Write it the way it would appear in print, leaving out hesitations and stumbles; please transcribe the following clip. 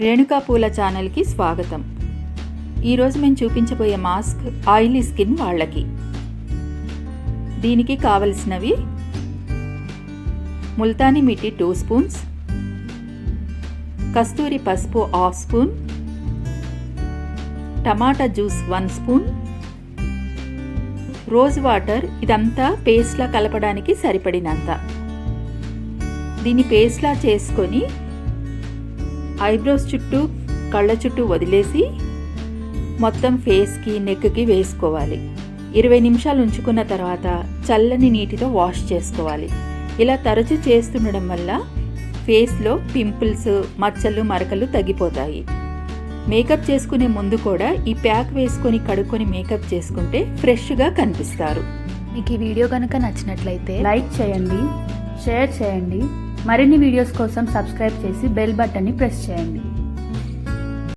రేణుకా పూల ఛానల్కి స్వాగతం. ఈరోజు మేము చూపించబోయే మాస్క్ ఆయిలీ స్కిన్ వాళ్ళకి. దీనికి కావలసినవి ముల్తానీ మిట్టి 2 స్పూన్స్, కస్తూరి పసుపు 1/2 స్పూన్, టమాటా జ్యూస్ 1 స్పూన్, రోజ్ వాటర్ ఇదంతా పేస్ట్లా కలపడానికి సరిపడినంత. దీన్ని పేస్ట్లా చేసుకొని ఐబ్రోస్ చుట్టూ కళ్ళ చుట్టూ వదిలేసి మొత్తం ఫేస్కి నెక్కి వేసుకోవాలి. 20 నిమిషాలు ఉంచుకున్న తర్వాత చల్లని నీటితో వాష్ చేసుకోవాలి. ఇలా తరచూ చేస్తుండడం వల్ల ఫేస్లో పింపుల్స్, మచ్చలు, మరకలు తగ్గిపోతాయి. మేకప్ చేసుకునే ముందు కూడా ఈ ప్యాక్ వేసుకొని కడుక్కొని మేకప్ చేసుకుంటే ఫ్రెష్గా కనిపిస్తారు. మీకు ఈ వీడియో కనుక నచ్చినట్లయితే లైక్ చేయండి, షేర్ చేయండి. మరిన్ని వీడియోస్ కోసం సబ్స్క్రైబ్ చేసి బెల్ బటన్ని ప్రెస్ చేయండి.